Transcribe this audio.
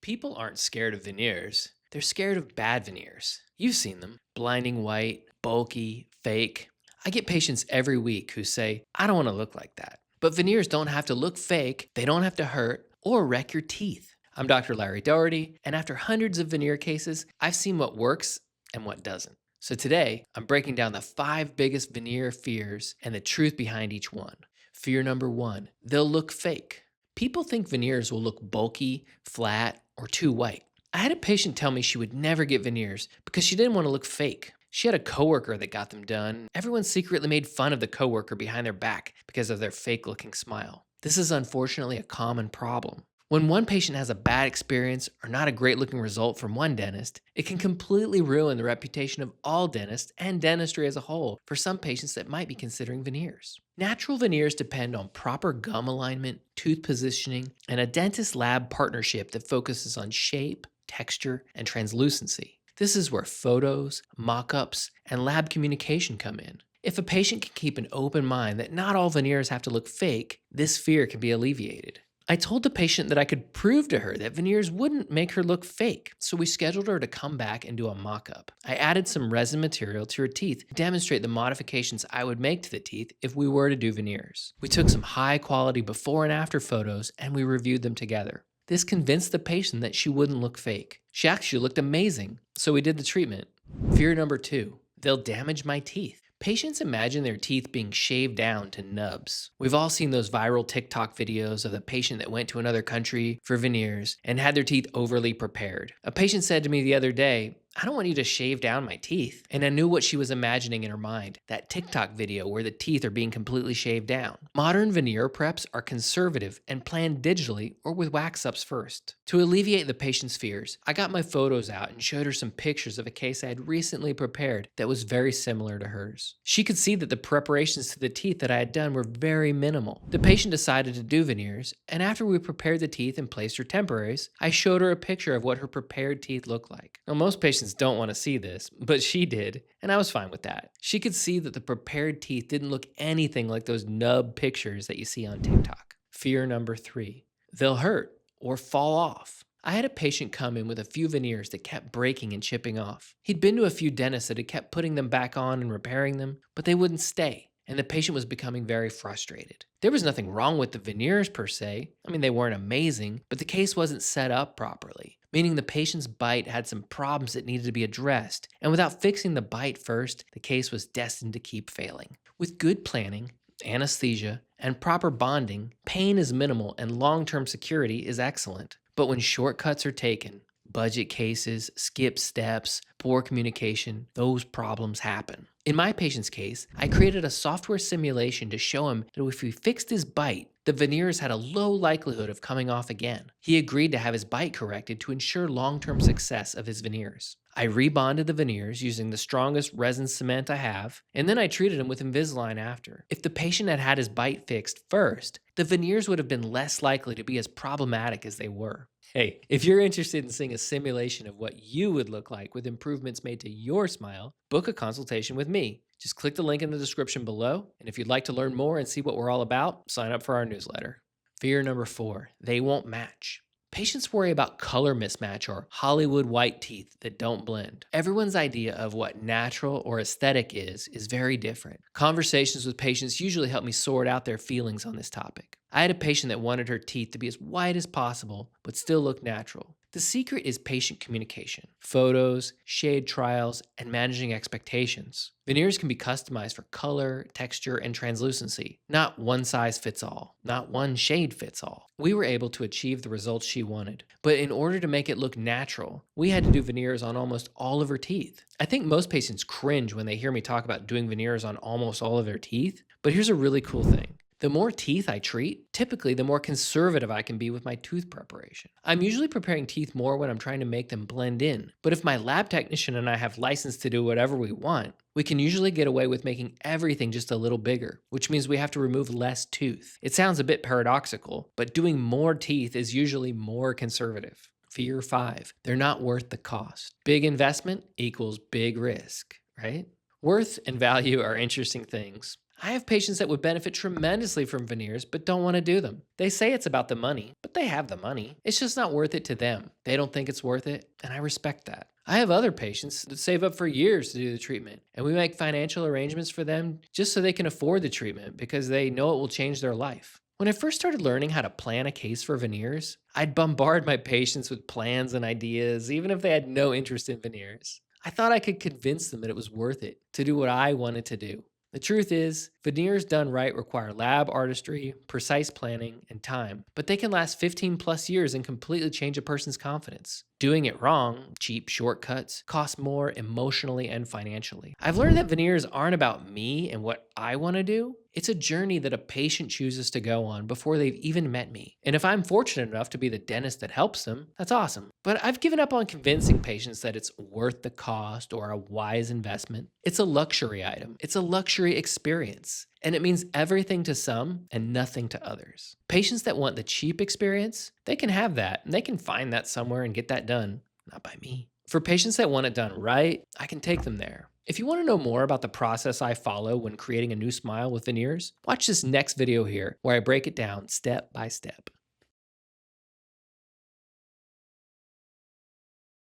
People aren't scared of veneers. They're scared of bad veneers. You've seen them blinding white, bulky, fake. I get patients every week who say, I don't want to look like that. But veneers don't have to look fake, they don't have to hurt or wreck your teeth. I'm Dr. Larry Dougherty, and after hundreds of veneer cases, I've seen what works and what doesn't. So today, I'm breaking down the 5 biggest veneer fears and the truth behind each one. Fear number 1, they'll look fake. People think veneers will look bulky, flat, or too white. I had a patient tell me she would never get veneers because she didn't want to look fake. She had a coworker that got them done. Everyone secretly made fun of the coworker behind their back because of their fake-looking smile. This is unfortunately a common problem. When one patient has a bad experience or not a great-looking result from one dentist, it can completely ruin the reputation of all dentists and dentistry as a whole for some patients that might be considering veneers. Natural veneers depend on proper gum alignment, tooth positioning, and a dentist-lab partnership that focuses on shape, texture, and translucency. This is where photos, mock-ups, and lab communication come in. If a patient can keep an open mind that not all veneers have to look fake, this fear can be alleviated. I told the patient that I could prove to her that veneers wouldn't make her look fake, so we scheduled her to come back and do a mock-up. I added some resin material to her teeth to demonstrate the modifications I would make to the teeth if we were to do veneers. We took some high-quality before and after photos and we reviewed them together. This convinced the patient that she wouldn't look fake. She actually looked amazing, so we did the treatment. Fear number 2, they'll damage my teeth. Patients imagine their teeth being shaved down to nubs. We've all seen those viral TikTok videos of the patient that went to another country for veneers and had their teeth overly prepared. A patient said to me the other day, I don't want you to shave down my teeth. And I knew what she was imagining in her mind, that TikTok video where the teeth are being completely shaved down. Modern veneer preps are conservative and planned digitally or with wax ups first. To alleviate the patient's fears, I got my photos out and showed her some pictures of a case I had recently prepared that was very similar to hers. She could see that the preparations to the teeth that I had done were very minimal. The patient decided to do veneers, and after we prepared the teeth and placed her temporaries, I showed her a picture of what her prepared teeth looked like. Now, most patients don't want to see this, but she did, and I was fine with that. She could see that the prepared teeth didn't look anything like those nub pictures that you see on TikTok. Fear number 3, they'll hurt or fall off. I had a patient come in with a few veneers that kept breaking and chipping off. He'd been to a few dentists that had kept putting them back on and repairing them, but they wouldn't stay, and the patient was becoming very frustrated. There was nothing wrong with the veneers per se. I mean, they weren't amazing, but the case wasn't set up properly, meaning the patient's bite had some problems that needed to be addressed, and without fixing the bite first, the case was destined to keep failing. With good planning, anesthesia, and proper bonding, pain is minimal and long-term security is excellent. But when shortcuts are taken, budget cases, skip steps, poor communication, those problems happen. In my patient's case, I created a software simulation to show him that if we fixed his bite, the veneers had a low likelihood of coming off again. He agreed to have his bite corrected to ensure long-term success of his veneers. I rebonded the veneers using the strongest resin cement I have, and then I treated him with Invisalign after. If the patient had had his bite fixed first, the veneers would have been less likely to be as problematic as they were. Hey, if you're interested in seeing a simulation of what you would look like with improvements made to your smile, book a consultation with me. Just click the link in the description below, and if you'd like to learn more and see what we're all about, sign up for our newsletter. Fear number 4, they won't match. Patients worry about color mismatch or Hollywood white teeth that don't blend. Everyone's idea of what natural or aesthetic is very different. Conversations with patients usually help me sort out their feelings on this topic. I had a patient that wanted her teeth to be as white as possible, but still look natural. The secret is patient communication, photos, shade trials, and managing expectations. Veneers can be customized for color, texture, and translucency. Not one size fits all, not one shade fits all. We were able to achieve the results she wanted, but in order to make it look natural, we had to do veneers on almost all of her teeth. I think most patients cringe when they hear me talk about doing veneers on almost all of their teeth, but here's a really cool thing. The more teeth I treat, typically the more conservative I can be with my tooth preparation. I'm usually preparing teeth more when I'm trying to make them blend in, but if my lab technician and I have license to do whatever we want, we can usually get away with making everything just a little bigger, which means we have to remove less tooth. It sounds a bit paradoxical, but doing more teeth is usually more conservative. Fear 5, they're not worth the cost. Big investment equals big risk, right? Worth and value are interesting things. I have patients that would benefit tremendously from veneers but don't want to do them. They say it's about the money, but they have the money. It's just not worth it to them. They don't think it's worth it, and I respect that. I have other patients that save up for years to do the treatment, and we make financial arrangements for them just so they can afford the treatment because they know it will change their life. When I first started learning how to plan a case for veneers, I'd bombard my patients with plans and ideas, even if they had no interest in veneers. I thought I could convince them that it was worth it to do what I wanted to do. The truth is, veneers done right require lab artistry, precise planning, and time, but they can last 15 plus years and completely change a person's confidence. Doing it wrong, cheap shortcuts, cost more emotionally and financially. I've learned that veneers aren't about me and what I want to do. It's a journey that a patient chooses to go on before they've even met me. And if I'm fortunate enough to be the dentist that helps them, that's awesome. But I've given up on convincing patients that it's worth the cost or a wise investment. It's a luxury item. It's a luxury experience. And it means everything to some and nothing to others. Patients that want the cheap experience, they can have that and they can find that somewhere and get that done. Not by me. For patients that want it done right, I can take them there. If you want to know more about the process I follow when creating a new smile with veneers, watch this next video here where I break it down step by step.